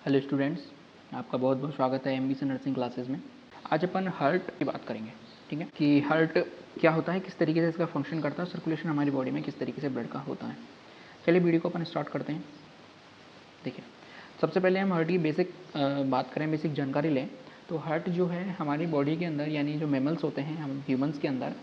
Hello students, आपका बहुत बहुत स्वागत है एमबीसी नर्सिंग क्लासेस में। आज अपन हार्ट की बात करेंगे, ठीक है, कि हार्ट क्या होता है, किस तरीके से इसका फंक्शन करता है, सर्कुलेशन हमारी बॉडी में किस तरीके से ब्लड का होता है। चलिए वीडियो को अपन स्टार्ट करते हैं। देखिए, सबसे पहले हम हार्ट की बेसिक बात करें, बेसिक जानकारी लें तो हार्ट जो है हमारी बॉडी के अंदर, यानी जो मैमल्स होते हैं हम ह्यूमंस के अंदर,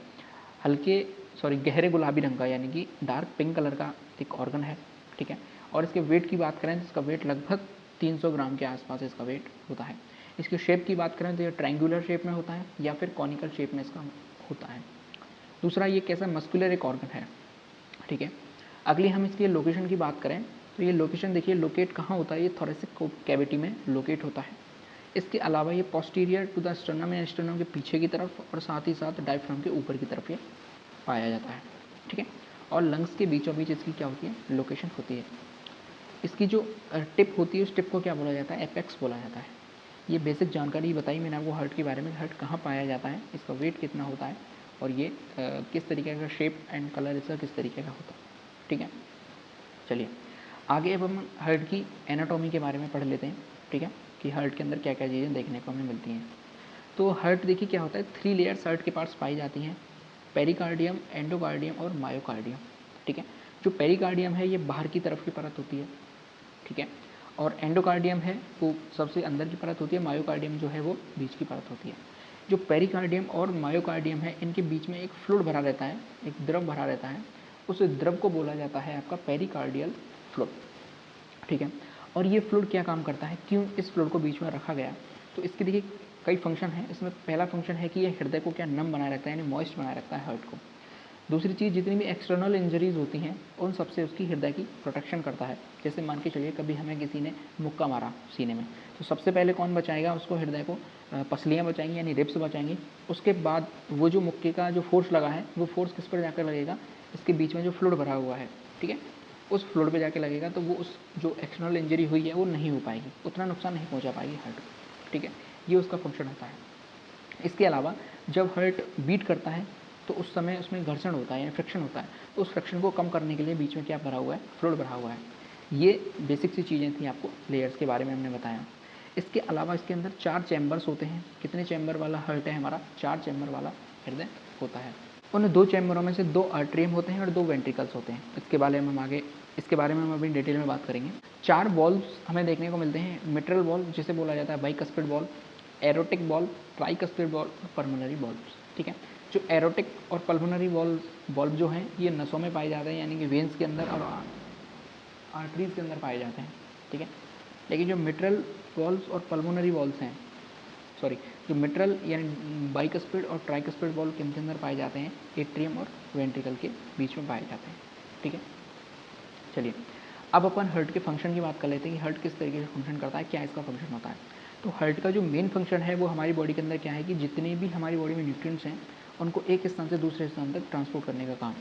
गहरे गुलाबी रंग का यानी कि डार्क पिंक कलर का एक ऑर्गन है, ठीक है। और इसके वेट की बात करें तो इसका वेट लगभग 300 ग्राम के आसपास इसका वेट होता है। इसकी शेप की बात करें तो ये ट्रायंगुलर शेप में होता है या फिर कॉनिकल शेप में इसका होता है। दूसरा, ये कैसा मस्कुलर एक ऑर्गन है, ठीक है। अगली हम इसकी लोकेशन की बात करें तो ये लोकेशन देखिए लोकेट कहाँ होता है, ये थोरेसिक कैविटी में लोकेट होता है। इसके अलावा ये पोस्टीरियर टू द स्टर्नम या स्टर्नम के पीछे की तरफ और साथ ही साथ डायफ्राम के ऊपर की तरफ ये पाया जाता है, ठीक है। और लंग्स के बीचों बीच इसकी क्या होती है, लोकेशन होती है। इसकी जो टिप होती है उस टिप को क्या बोला जाता है, एपेक्स बोला जाता है। ये बेसिक जानकारी बताई मैंने आपको हार्ट के बारे में, हार्ट कहाँ पाया जाता है, इसका वेट कितना होता है और ये किस तरीके का शेप एंड कलर इसका किस तरीके का होता है, ठीक है। चलिए आगे अब हम हार्ट की एनाटॉमी के बारे में पढ़ लेते हैं, ठीक है, कि हार्ट के अंदर क्या क्या चीज़ें देखने को हमें मिलती हैं। तो हार्ट देखिए क्या होता है, 3 लेयर्स हार्ट के पार्ट्स पाई जाती हैं, पेरिकार्डियम, एंडोकार्डियम और मायोकार्डियम, ठीक है। जो पेरिकार्डियम है ये बाहर की तरफ की परत होती है, ठीक है। और एंडोकार्डियम है वो सबसे अंदर की परत होती है, मायोकार्डियम जो है वो बीच की परत होती है। जो पेरिकार्डियम और मायोकार्डियम है इनके बीच में एक फ्लूइड भरा रहता है, एक द्रव भरा रहता है, उस द्रव को बोला जाता है आपका पेरिकार्डियल फ्लूइड, ठीक है। और ये फ्लूइड क्या काम करता है, क्यों इस फ्लूइड को बीच में रखा गया, तो इसके देखिए कई फंक्शन है। इसमें पहला फंक्शन है कि ये हृदय को क्या नम बनाए रखता है, यानी मॉइस्ट बनाए रखता है हार्ट को। दूसरी चीज़, जितनी भी एक्सटर्नल इंजरीज होती हैं उन सबसे उसकी हृदय की प्रोटेक्शन करता है। जैसे मान के चलिए कभी हमें किसी ने मुक्का मारा सीने में, तो सबसे पहले कौन बचाएगा उसको, हृदय को पसलियाँ बचाएंगी यानी रिब्स बचाएंगी। उसके बाद वो जो मुक्के का जो फोर्स लगा है वो फोर्स किस पर जाकर लगेगा, इसके बीच में जो फ्लूइड भरा हुआ है, ठीक है, उस फ्लूइड पे जाके लगेगा, तो वो उस जो एक्सटर्नल इंजरी हुई है वो नहीं हो पाएगी, उतना नुकसान नहीं पहुंचा पाएगी हार्ट को, ठीक है। ये उसका फंक्शन होता है। इसके अलावा जब हार्ट बीट करता है तो उस समय उसमें घर्षण होता है यानी फ्रिक्शन होता है, तो उस फ्रिक्शन को कम करने के लिए बीच में क्या भरा हुआ है, फ्लूइड भरा हुआ है। ये बेसिक सी चीज़ें थी, आपको लेयर्स के बारे में हमने बताया। इसके अलावा इसके अंदर 4 चैम्बर्स होते हैं। कितने चैम्बर वाला हार्ट है हमारा, 4 चैम्बर वाला हृदय होता है। उन 2 चैम्बरों में से 2 आर्टरियम होते हैं और 2 वेंट्रिकल्स होते हैं। इसके बारे में हम अभी डिटेल में बात करेंगे। 4 वॉल्व्स हमें देखने को मिलते हैं। मिट्रल वॉल्व जिसे बोला जाता है bicuspid valve, aortic valve, tricuspid valve और पल्मोनरी वॉल्व, ठीक है। जो एरोटिक और पल्मोनरी वॉल्व जो हैं ये नसों में पाए जाते हैं, यानी कि वेन्स के अंदर और आर्टरीज के अंदर पाए जाते हैं, ठीक है। लेकिन जो मिट्रल वॉल्व्स और पल्मोनरी वॉल्व्स हैं, जो मिट्रल यानी बाइकस्पिड और ट्राइकस्पिड वॉल्व किनके अंदर पाए जाते हैं, एट्रियम और वेंट्रिकल के बीच में पाए जाते हैं, ठीक है। चलिए अब अपन हार्ट के फंक्शन की बात कर लेते हैं कि हार्ट किस तरीके से फंक्शन करता है, क्या इसका फंक्शन होता है। तो हार्ट का जो मेन फंक्शन है वो हमारी बॉडी के अंदर क्या है कि जितने भी हमारी बॉडी में न्यूट्रिएंट्स हैं उनको एक स्थान से दूसरे स्थान तक ट्रांसपोर्ट करने का काम,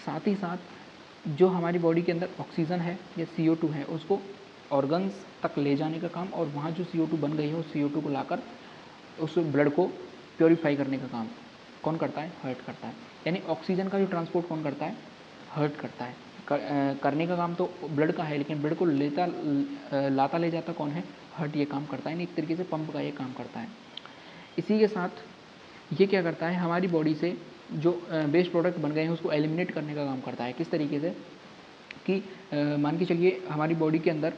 साथ ही साथ जो हमारी बॉडी के अंदर ऑक्सीजन है या CO2 है उसको ऑर्गन्स तक ले जाने का काम, और वहाँ जो CO2 बन गई है उस CO2 को लाकर उस ब्लड को प्योरीफाई करने का काम कौन करता है, हार्ट करता है। यानी ऑक्सीजन का जो ट्रांसपोर्ट कौन करता है, हार्ट करता है। करने का काम तो ब्लड का है, लेकिन ब्लड को लाता ले जाता कौन है, हार्ट ये काम करता है। एक तरीके से पंप का ये काम करता है। इसी के साथ ये क्या करता है, हमारी बॉडी से जो वेस्ट प्रोडक्ट बन गए हैं उसको एलिमिनेट करने का काम करता है। किस तरीके से कि मान के चलिए हमारी बॉडी के अंदर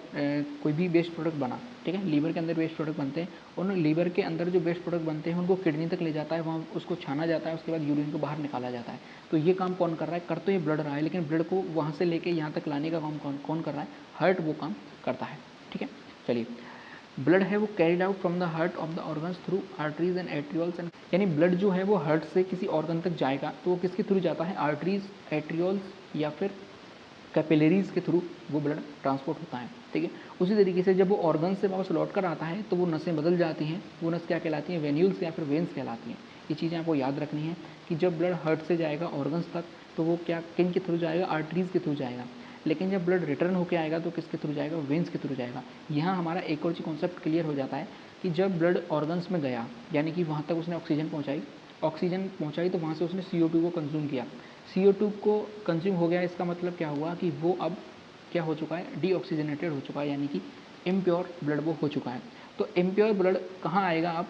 कोई भी वेस्ट प्रोडक्ट बना, ठीक है, लीवर के अंदर वेस्ट प्रोडक्ट बनते हैं, उन लीवर के अंदर जो वेस्ट प्रोडक्ट बनते हैं उनको किडनी तक ले जाता है, वहाँ उसको छाना जाता है, उसके बाद यूरिन को बाहर निकाला जाता है। तो ये काम कौन कर रहा है, कर तो ये ब्लड रहा है, लेकिन ब्लड को वहाँ से लेके यहाँ तक लाने का काम कौन कर रहा है, हार्ट वो काम करता है, ठीक है। चलिए ब्लड है वो carried out from the heart of the organs through arteries and arterioles, and यानी ब्लड जो है वो हार्ट से किसी ऑर्गन तक जाएगा तो वो किसके थ्रू जाता है, आर्टरीज, एट्रियोल्स या फिर कैपिलरीज के थ्रू वो ब्लड ट्रांसपोर्ट होता है, ठीक है। उसी तरीके से जब वो ऑर्गन से वापस लौट कर आता है तो वो नसें बदल जाती हैं, वो नस क्या कहलाती हैं, वेन्यूल्स या फिर वेन्स कहलाती हैं। ये चीज़ें आपको याद रखनी है कि जब ब्लड हार्ट से जाएगा ऑर्गन्स तक तो वो क्या किन के थ्रू जाएगा, आर्टरीज के थ्रू जाएगा, लेकिन जब ब्लड रिटर्न होकर आएगा तो किसके थ्रू जाएगा, वेन्स के थ्रू जाएगा। यहाँ हमारा एक और चीज़ कॉन्सेप्ट क्लियर हो जाता है कि जब ब्लड ऑर्गन्स में गया यानी कि वहाँ तक उसने ऑक्सीजन पहुँचाई तो वहाँ से उसने CO2 को कंज्यूम किया, CO2 को कंज्यूम हो गया, इसका मतलब क्या हुआ कि वो अब क्या हो चुका है, डीऑक्सीजनेटेड हो चुका है, यानी कि इम्प्योर ब्लड वो हो चुका है। तो इम्प्योर ब्लड कहाँ आएगा, आप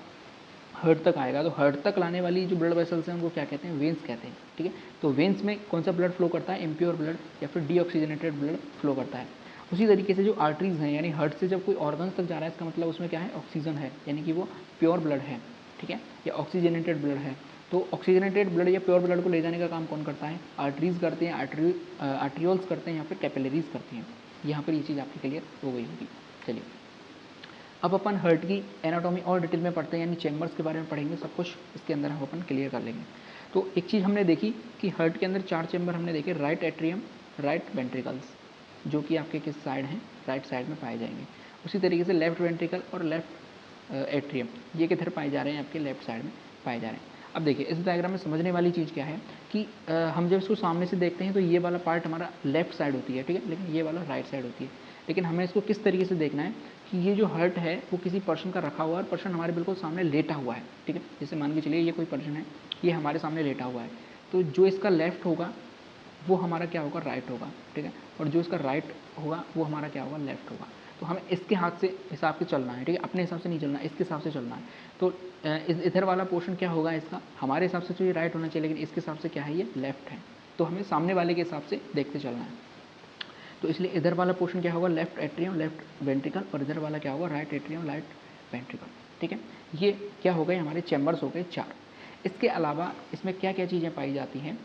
हार्ट तक आएगा। तो हार्ट तक लाने वाली जो ब्लड वेसल्स हैं उनको क्या कहते हैं, वेन्स कहते हैं, ठीक है। तो वेन्स में कौन सा ब्लड फ्लो करता है, इम्प्योर ब्लड या फिर डीऑक्सीजनेटेड ब्लड फ्लो करता है। उसी तरीके से जो आर्टरीज हैं, यानी हार्ट से जब कोई ऑर्गन्स तक जा रहा है, इसका मतलब उसमें क्या है, ऑक्सीजन है, यानी कि वो प्योर ब्लड है, ठीक है, या ऑक्सीजनेटेड ब्लड है। तो ऑक्सीजनेटेड ब्लड या प्योर ब्लड को ले जाने का काम कौन करता है, आर्टरीज करते हैं, आर्ट्रियोल्स करते हैं या फिर कैपिलरीज करती हैं। यहाँ पर ये चीज़ आपकी क्लियर हो गई होगी। चलिए अब अपन हार्ट की एनाटॉमी और डिटेल में पढ़ते हैं, यानी चैम्बर्स के बारे में पढ़ेंगे, सब कुछ इसके अंदर हम अपन क्लियर कर लेंगे। तो एक चीज़ हमने देखी कि हार्ट के अंदर 4 चैम्बर हमने देखे, राइट एट्रियम, राइट वेंट्रिकल्स, जो कि आपके किस साइड हैं, राइट साइड में पाए जाएंगे। उसी तरीके से लेफ्ट वेंट्रिकल और लेफ्ट एट्रियम ये किधर पाए जा रहे हैं, आपके लेफ्ट साइड में पाए जा रहे हैं। अब देखिए इस डायग्राम में समझने वाली चीज़ क्या है कि हम जब इसको सामने से देखते हैं तो ये वाला पार्ट हमारा लेफ्ट साइड होती है, ठीक है, लेकिन ये वाला राइट साइड होती है। लेकिन हमें इसको किस तरीके से देखना है कि ये जो हार्ट है वो किसी पर्सन का रखा हुआ है और पर्सन हमारे बिल्कुल सामने लेटा हुआ है, ठीक है। जैसे मान के चलिए ये कोई पर्सन है, ये हमारे सामने लेटा हुआ है, तो जो इसका लेफ्ट होगा वो हमारा क्या होगा, राइट होगा, ठीक है, और जो इसका राइट होगा वो हमारा क्या होगा, लेफ्ट होगा। तो हमें इसके हाथ से हिसाब से चलना है, ठीक है, अपने हिसाब से नहीं चलना, इसके हिसाब से चलना है। तो इधर वाला पोर्शन क्या होगा इसका, हमारे हिसाब से तो ये राइट होना चाहिए, लेकिन इसके हिसाब से क्या है, ये लेफ्ट है। तो हमें सामने वाले के हिसाब से देखते चलना है। तो इसलिए इधर वाला पोर्शन क्या होगा, लेफ्ट एट्रियम, लेफ्ट वेंट्रिकल, और इधर वाला क्या होगा, राइट एट्रियम, राइट वेंट्रिकल, ठीक है। ये क्या हो गए, हमारे चैम्बर्स हो गए 4। इसके अलावा इसमें क्या क्या चीज़ें पाई जाती हैं,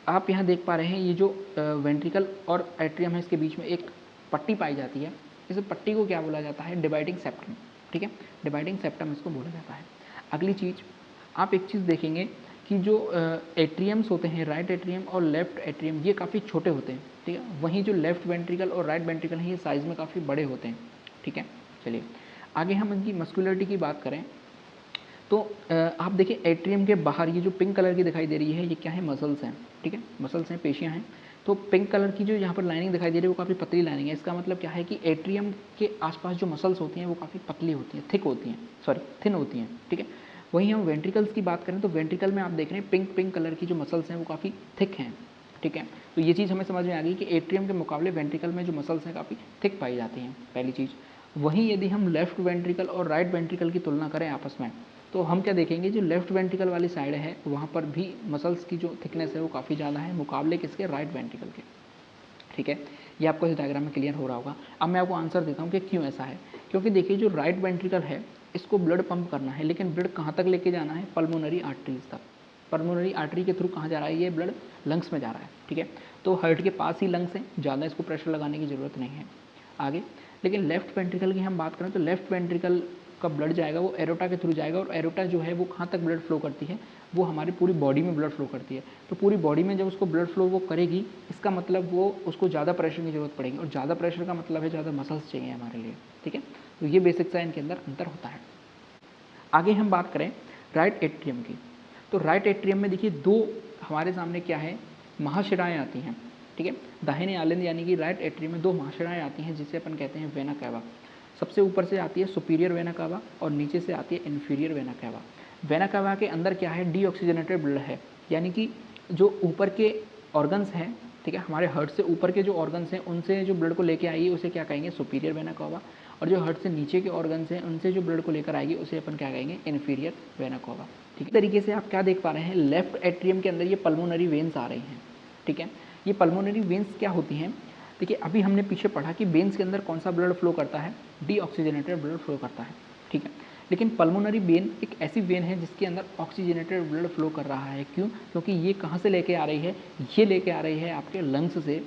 आप यहाँ देख पा रहे हैं, ये जो वेंट्रिकल और एट्रियम है इसके बीच में एक पट्टी पाई जाती है। इस पट्टी को क्या बोला जाता है, डिवाइडिंग सेप्टम, ठीक है, डिवाइडिंग सेप्टम इसको बोला जाता है। अगली चीज़ आप एक चीज़ देखेंगे कि जो एट्रियम्स होते हैं, राइट एट्रियम और लेफ्ट एट्रियम, ये काफ़ी छोटे होते हैं, ठीक है। वहीं जो लेफ्ट वेंट्रिकल और राइट वेंट्रिकल हैं ये साइज़ में काफ़ी बड़े होते हैं, ठीक है। चलिए आगे हम इनकी मस्कुलरिटी की बात करें तो आप देखिए एट्रियम के बाहर ये जो पिंक कलर की दिखाई दे रही है, ये क्या है, मसल्स हैं, ठीक है, मसल्स हैं, पेशियाँ हैं। तो पिंक कलर की जो यहाँ पर लाइनिंग दिखाई दे रही है वो काफ़ी पतली लाइनिंग है। इसका मतलब क्या है कि एट्रियम के आसपास जो मसल्स होती हैं वो काफ़ी पतली होती हैं, थिक होती हैं, सॉरी थिन होती हैं, ठीक है। वहीं हम वेंट्रिकल्स की बात करें तो वेंट्रिकल में आप देख रहे हैं पिंक कलर की जो मसल्स हैं वो काफ़ी थिक हैं, ठीक है। तो ये चीज़ हमें समझ में आ गई कि एट्रियम के मुकाबले वेंट्रिकल में जो मसल्स हैं काफ़ी थिक पाई जाती हैं, पहली चीज़। वहीं यदि हम लेफ्ट वेंट्रिकल और राइट वेंट्रिकल की तुलना करें आपस में, तो हम क्या देखेंगे, जो लेफ्ट वेंट्रिकल वाली साइड है वहाँ पर भी मसल्स की जो थिकनेस है वो काफ़ी ज़्यादा है मुकाबले किसके, राइट वेंट्रिकल के, ठीक है। ये आपको इस डायग्राम में क्लियर हो रहा होगा। अब मैं आपको आंसर देता हूँ कि क्यों ऐसा है। क्योंकि देखिए जो राइट वेंट्रिकल है इसको ब्लड पंप करना है, लेकिन ब्लड कहाँ तक लेके जाना है, पल्मोनरी आर्टरीज तक। पल्मोनरी आर्टरी के थ्रू कहाँ जा रहा है, ये ब्लड लंग्स में जा रहा है, ठीक है। तो हार्ट के पास ही लंग्स हैं, ज़्यादा इसको प्रेशर लगाने की ज़रूरत नहीं है आगे। लेकिन लेफ्ट वेंट्रिकल की हम बात करें तो लेफ्ट वेंट्रिकल का ब्लड जाएगा वो एरोटा के थ्रू जाएगा, और एरोटा जो है वो कहाँ तक ब्लड फ्लो करती है, वो हमारी पूरी बॉडी में ब्लड फ्लो करती है। तो पूरी बॉडी में जब उसको ब्लड फ्लो वो करेगी, इसका मतलब वो उसको ज़्यादा प्रेशर की ज़रूरत पड़ेगी, और ज़्यादा प्रेशर का मतलब है ज़्यादा मसल्स चाहिए हमारे लिए, ठीक है। तो ये बेसिक सा इनके अंदर अंतर होता है। आगे हम बात करें राइट एट्रियम की, तो राइट एट्रियम में देखिए दो हमारे सामने क्या है, महाशिराएँ आती हैं, ठीक है। दाहिने आलिंद यानी कि राइट एट्रियम में दो महाशिराएँ आती हैं जिसे अपन कहते हैं वेना कैवा। सबसे ऊपर से आती है सुपीरियर वेना कैवा और नीचे से आती है inferior vena cava. Vena cava के अंदर क्या है, डीऑक्सीजनेटेड ब्लड है, यानी कि जो ऊपर के ऑर्गन्स हैं, ठीक है, हमारे हार्ट से ऊपर के जो ऑर्गन्स हैं उनसे जो ब्लड को लेके आएगी उसे क्या कहेंगे, सुपीरियर वेना कैवा। और जो हार्ट से नीचे के ऑर्गन्स हैं उनसे जो ब्लड को लेकर आएगी उसे अपन क्या कहेंगे, इन्फीरियर वेना कैवा, ठीक है। तरीके से आप क्या देख पा रहे हैं, लेफ्ट एट्रियम के अंदर ये पल्मोनरी वेन्स आ रही हैं, ठीक है। ये पल्मोनरी वेन्स क्या होती हैं, देखिए अभी हमने पीछे पढ़ा कि वेन्स के अंदर कौन सा ब्लड फ्लो करता है, डीऑक्सीजनेटेड ब्लड फ्लो करता है, ठीक है। लेकिन पल्मोनरी वेन एक ऐसी वेन है जिसके अंदर ऑक्सीजनेटेड ब्लड फ्लो कर रहा है। क्यों, क्योंकि ये कहाँ से लेके आ रही है, ये लेके आ रही है आपके लंग्स से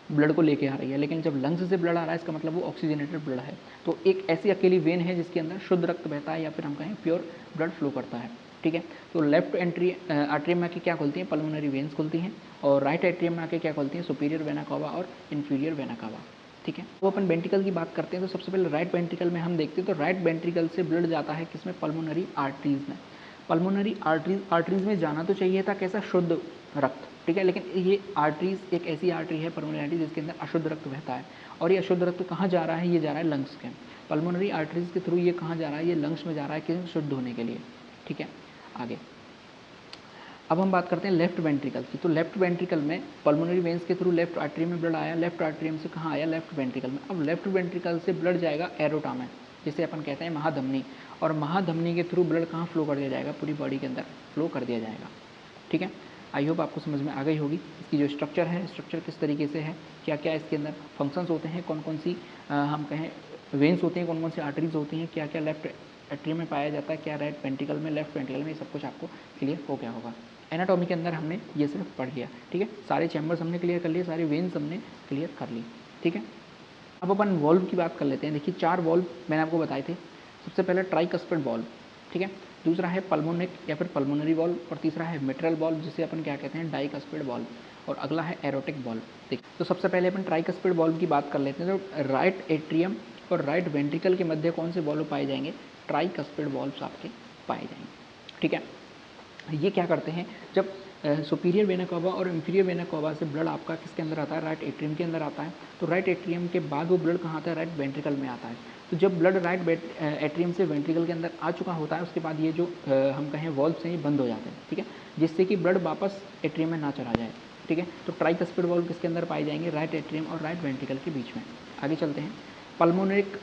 ब्लड को लेके आ रही है। लेकिन जब लंग्स से ब्लड आ रहा है इसका मतलब वो ऑक्सीजनेटेड ब्लड है। तो एक ऐसी अकेली वेन है जिसके अंदर शुद्ध रक्त बहता है, या फिर हम कहें प्योर ब्लड फ्लो करता है, ठीक है। तो लेफ्ट आर्टरियम में आके क्या खुलती हैं, पल्मोनरी वेन्स खुलती हैं, और राइट एट्रियम में आके क्या खुलती हैं, सुपीरियर वेना कैवा और इन्फीरियर वेना कैवा, ठीक है। तो अपन वेंट्रिकल की बात करते हैं तो सबसे पहले राइट वेंट्रिकल में हम देखते हैं तो राइट वेंट्रिकल से ब्लड जाता है किसमें, पल्मोनरी आर्टरीज में। पल्मोनरी आर्टरीज में जाना तो चाहिए था कैसा, शुद्ध रक्त, ठीक है। लेकिन ये आर्टरीज एक ऐसी आर्टरी है पल्मोनरी आर्टरी जिसके अंदर अशुद्ध रक्त बहता है, और ये अशुद्ध रक्त कहाँ जा रहा है, ये जा रहा है लंग्स के। पल्मोनरी आर्टरीज के थ्रू ये कहाँ जा रहा है, ये लंग्स में जा रहा है, किस शुद्ध होने के लिए, ठीक है। आगे अब हम बात करते हैं लेफ्ट वेंट्रिकल की। तो लेफ्ट वेंट्रिकल में पल्मोनरी वेन्स के थ्रू लेफ्ट आर्टरी में ब्लड आया, लेफ्ट आर्टरी से कहाँ आया, लेफ्ट वेंट्रिकल में। अब लेफ्ट वेंट्रिकल से ब्लड जाएगा एरोटा में, जिसे अपन कहते हैं महाधमनी, और महाधमनी के थ्रू ब्लड कहाँ फ्लो कर दिया जाएगा, पूरी बॉडी के अंदर फ्लो कर दिया जाएगा। ठीक है, आई होप आपको समझ में आ गई होगी। इसकी जो स्ट्रक्चर है, स्ट्रक्चर किस तरीके से है, क्या क्या इसके अंदर फंक्शंस होते हैं, कौन कौन सी हम कहें वेन्स होते हैं, कौन कौन सी आर्टरीज होती हैं, क्या क्या लेफ्ट एट्रियम में पाया जाता है, क्या राइट वेंट्रिकल में, लेफ्ट वेंट्रिकल में, ये सब कुछ आपको क्लियर हो गया होगा। एनाटॉमी के अंदर हमने ये सिर्फ पढ़ लिया। ठीक है, सारे चैम्बर्स हमने क्लियर कर लिए, सारी वेन्स हमने क्लियर कर ली। ठीक है, अब अपन वॉल्व की बात कर लेते हैं। देखिए 4 वॉल्व मैंने आपको बताए थे। सबसे पहले ट्राइकस्पिड वॉल्व, ठीक है, दूसरा है पल्मोनिक या फिर पल्मोनरी वॉल्व, और तीसरा है मिट्रल वॉल्व जिसे अपन क्या कहते हैं, डाइकस्पिड वॉल्व, और अगला है एरोटिक वॉल्व। ठीक, तो सबसे पहले अपन ट्राइकस्पिड वॉल्व की बात कर लेते हैं। तो राइट एट्रियम और राइट वेंट्रिकल के मध्य कौन से वॉल्व पाए जाएंगे, ट्राइकस्पिड वॉल्व्स आपके पाए जाएंगे। ठीक है, ये क्या करते हैं, जब सुपीरियर वेना कावा और इंफीरियर वेना कावा से ब्लड आपका किसके अंदर आता है, राइट एट्रियम के अंदर आता है। तो राइट एट्रियम के बाद वो ब्लड कहाँ आता है, राइट वेंट्रिकल में आता है। तो जब ब्लड राइट एट्रियम से वेंट्रिकल के अंदर आ चुका होता है, उसके बाद ये जो हम कहें वॉल्व्स हैं ये बंद हो जाते हैं। ठीक है, जिससे कि ब्लड वापस एट्रियम में ना चला जाए। ठीक है, तो ट्राइकस्पिड वॉल्व किसके अंदर पाए जाएंगे, राइट एट्रियम और राइट वेंट्रिकल के बीच में। आगे चलते हैं, पल्मोनिक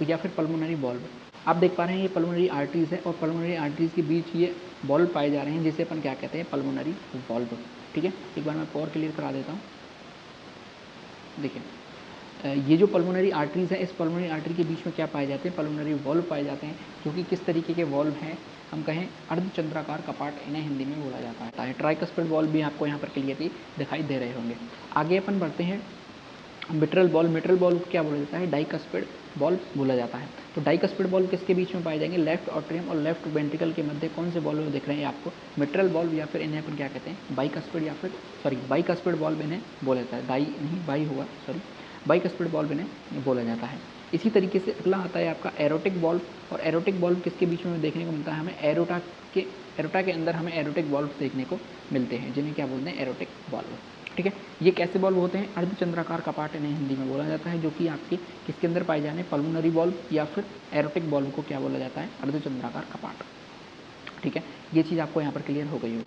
या फिर पल्मोनरी वॉल्व। आप देख पा रहे हैं ये पल्मोनरी आर्टरीज है, और पल्मोनरी आर्टरीज के बीच ये वॉल्व पाए जा रहे हैं, जिसे अपन क्या कहते हैं, पल्मोनरी वॉल्व। ठीक है, एक बार मैं और क्लियर करा देता हूँ। देखिए ये जो पल्मोनरी आर्टरीज है, इस पल्मोनरी आर्टरी के बीच में क्या पाए जाते हैं, पल्मोनरी वॉल्व पाए जाते हैं, जो कि किस तरीके के वॉल्व हैं, हम कहें अर्धचंद्राकार कपाट, इन्हें हिंदी में बोला जाता है। ट्राइकस्पिड वॉल्व भी आपको यहाँ पर क्लियरली दिखाई दे रहे होंगे। आगे अपन बढ़ते हैं, मिट्रल बॉल। मिट्रल बॉल को क्या बोला जाता है, डाइकस्पिड बॉल बोला जाता है। तो डाइकस्पिड बॉल किसके बीच में पाए जाएंगे, लेफ्ट ऑट्रियम और लेफ्ट वेंट्रिकल के मध्य कौन से बॉल दिख रहे हैं आपको, मिट्रल बॉल, या फिर इन्हें अपन क्या कहते हैं, बाइकस्पिड, या फिर सॉरी बाइकस्पिड बॉल इन्हें बोला जाता है, डाई नहीं बाई होगा, सॉरी बाइकस्पिड बॉल इन्हें बोला जाता है। इसी तरीके से अगला आता है आपका एरोटिक बॉल्व, और एरोटिक बॉल्व किसके बीच में देखने को मिलता है हमें, एरोटा के अंदर हमें एरोटिक बॉल्व देखने को मिलते हैं, जिन्हें क्या बोलते हैं, एरोटिक बॉल्व। ठीक है, ये कैसे बॉल्व होते हैं, अर्धचंद्राकार कपाट इन्हें हिंदी में बोला जाता है, जो कि आपके किसके अंदर पाए जाने, पल्मोनरी बॉल्व या फिर एरोटिक बॉल्व को क्या बोला जाता है, अर्धचंद्राकार कपाट। ठीक है, ये चीज़ आपको यहाँ पर क्लियर हो गई होगी।